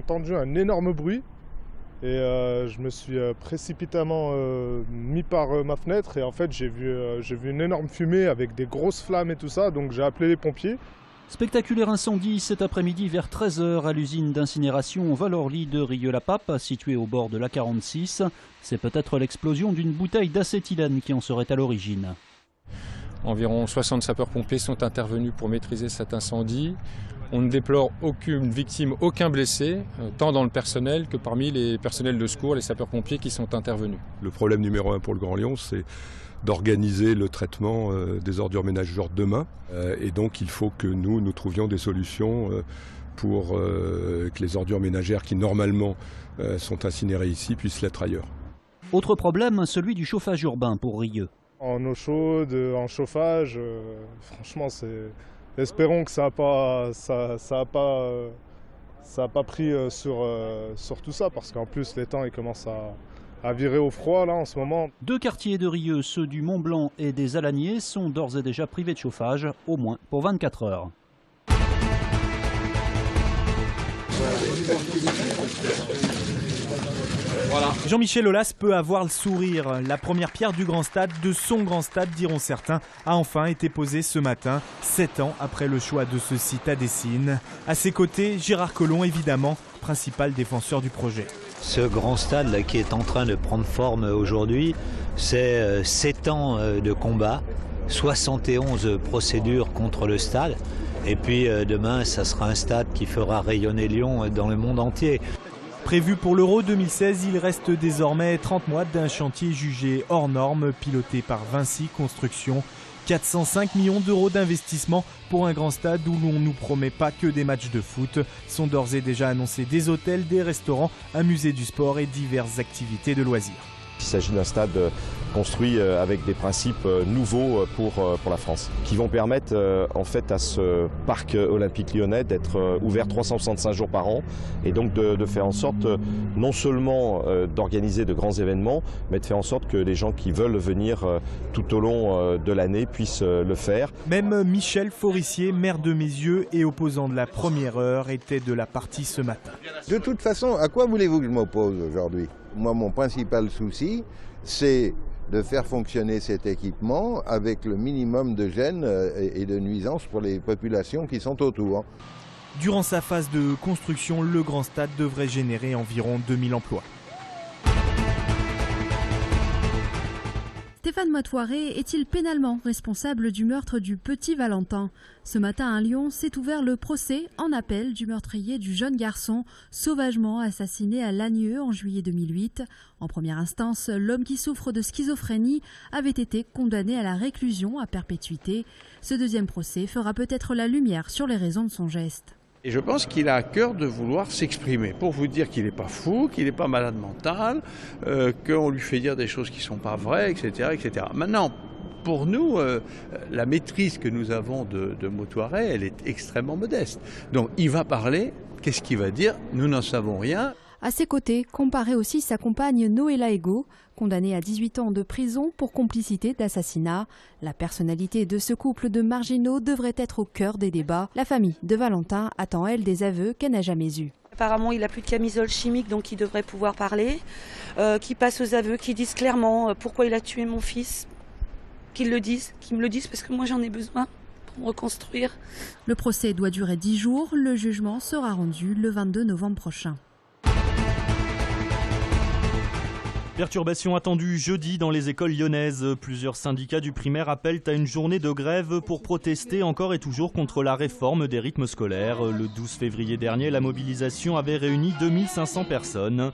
entendu un énorme bruit et je me suis précipitamment mis par ma fenêtre et en fait j'ai vu une énorme fumée avec des grosses flammes et tout ça, donc j'ai appelé les pompiers. Spectaculaire incendie cet après-midi vers 13 h à l'usine d'incinération Valorly de Rieux-la-Pape, située au bord de l'A46. C'est peut-être l'explosion d'une bouteille d'acétylène qui en serait à l'origine. Environ 60 sapeurs-pompiers sont intervenus pour maîtriser cet incendie. On ne déplore aucune victime, aucun blessé, tant dans le personnel que parmi les personnels de secours, les sapeurs-pompiers qui sont intervenus. Le problème numéro 1 pour le Grand Lyon, c'est d'organiser le traitement des ordures ménagères demain. Et donc il faut que nous trouvions des solutions pour que les ordures ménagères qui normalement sont incinérées ici puissent l'être ailleurs. Autre problème, celui du chauffage urbain pour Rieux. En eau chaude, en chauffage, franchement, espérons que ça n'a pas pris sur tout ça, parce qu'en plus les temps ils commencent à virer au froid là en ce moment. 2 quartiers de Rieux, ceux du Mont-Blanc et des Alaniers, sont d'ores et déjà privés de chauffage, au moins pour 24 heures. Voilà. Jean-Michel Aulas peut avoir le sourire. La première pierre du grand stade, de son grand stade diront certains, a enfin été posée ce matin, 7 ans après le choix de ce site à Dessines. À ses côtés, Gérard Collomb évidemment, principal défenseur du projet. Ce grand stade là, qui est en train de prendre forme aujourd'hui, c'est 7 ans de combat, 71 procédures contre le stade. Et puis demain, ça sera un stade qui fera rayonner Lyon dans le monde entier. Prévu pour l'Euro 2016, il reste désormais 30 mois d'un chantier jugé hors norme, piloté par Vinci Construction. 405 millions d'euros d'investissement pour un grand stade où l'on ne nous promet pas que des matchs de foot. Sont d'ores et déjà annoncés des hôtels, des restaurants, un musée du sport et diverses activités de loisirs. Il s'agit d'un stade construit avec des principes nouveaux pour la France, qui vont permettre en fait à ce parc olympique lyonnais d'être ouvert 365 jours par an et donc de faire en sorte non seulement d'organiser de grands événements, mais de faire en sorte que les gens qui veulent venir tout au long de l'année puissent le faire. Même Michel Forissier, maire de Mézieux et opposant de la première heure, était de la partie ce matin. De toute façon, à quoi voulez-vous que je m'oppose aujourd'hui ? Moi, mon principal souci, c'est de faire fonctionner cet équipement avec le minimum de gêne et de nuisances pour les populations qui sont autour. Durant sa phase de construction, le grand stade devrait générer environ 2000 emplois. Stéphane Matoiré est-il pénalement responsable du meurtre du petit Valentin? Ce matin à Lyon s'est ouvert le procès en appel du meurtrier du jeune garçon sauvagement assassiné à Lagnieu en juillet 2008. En première instance, l'homme qui souffre de schizophrénie avait été condamné à la réclusion à perpétuité. Ce deuxième procès fera peut-être la lumière sur les raisons de son geste. Et je pense qu'il a à cœur de vouloir s'exprimer pour vous dire qu'il n'est pas fou, qu'il n'est pas malade mental, qu'on lui fait dire des choses qui ne sont pas vraies, etc., etc. Maintenant, pour nous, la maîtrise que nous avons de Matoiré, elle est extrêmement modeste. Donc il va parler, qu'est-ce qu'il va dire? Nous n'en savons rien. À ses côtés, comparait aussi sa compagne Noëlla Ego, condamnée à 18 ans de prison pour complicité d'assassinat. La personnalité de ce couple de marginaux devrait être au cœur des débats. La famille de Valentin attend, elle, des aveux qu'elle n'a jamais eus. Apparemment, il n'a plus de camisole chimique, donc il devrait pouvoir parler. Qui passe aux aveux, qui disent clairement pourquoi il a tué mon fils. Qu'ils me le disent, parce que moi j'en ai besoin pour me reconstruire. Le procès doit durer 10 jours. Le jugement sera rendu le 22 novembre prochain. Perturbations attendues jeudi dans les écoles lyonnaises. Plusieurs syndicats du primaire appellent à une journée de grève pour protester encore et toujours contre la réforme des rythmes scolaires. Le 12 février dernier, la mobilisation avait réuni 2500 personnes.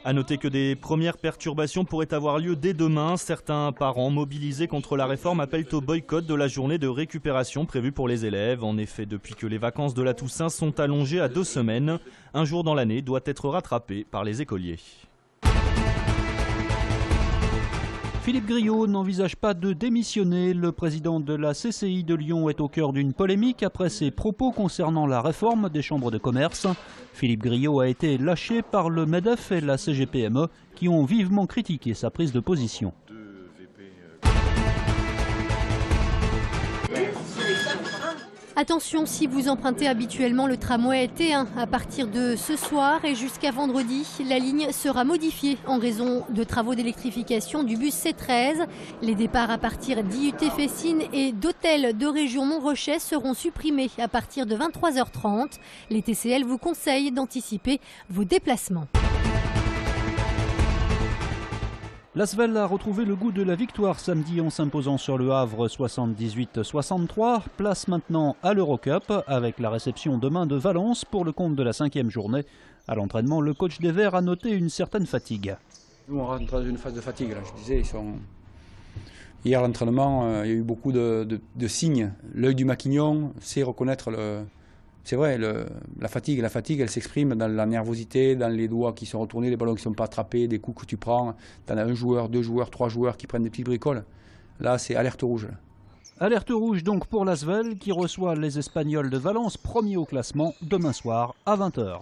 A noter que des premières perturbations pourraient avoir lieu dès demain. Certains parents mobilisés contre la réforme appellent au boycott de la journée de récupération prévue pour les élèves. En effet, depuis que les vacances de la Toussaint sont allongées à 2 semaines, un jour dans l'année doit être rattrapé par les écoliers. Philippe Griot n'envisage pas de démissionner. Le président de la CCI de Lyon est au cœur d'une polémique après ses propos concernant la réforme des chambres de commerce. Philippe Griot a été lâché par le MEDEF et la CGPME qui ont vivement critiqué sa prise de position. Attention si vous empruntez habituellement le tramway T1 à partir de ce soir et jusqu'à vendredi, la ligne sera modifiée en raison de travaux d'électrification du bus C13. Les départs à partir d'IUT Fessines et d'hôtels de région Montrochet seront supprimés à partir de 23h30. Les TCL vous conseillent d'anticiper vos déplacements. L'Asvel a retrouvé le goût de la victoire samedi en s'imposant sur le Havre 78-63. Place maintenant à l'Eurocup avec la réception demain de Valence pour le compte de la 5e journée. À l'entraînement, le coach des Verts a noté une certaine fatigue. Nous on rentre dans une phase de fatigue. Là. Je disais, hier à l'entraînement, il y a eu beaucoup de signes. L'œil du maquignon sait reconnaître C'est vrai, la fatigue, elle s'exprime dans la nervosité, dans les doigts qui sont retournés, les ballons qui ne sont pas attrapés, des coups que tu prends. Tu en as un joueur, 2 joueurs, 3 joueurs qui prennent des petites bricoles. Là, c'est alerte rouge. Alerte rouge donc pour l'Asvel qui reçoit les Espagnols de Valence, premier au classement, demain soir à 20h.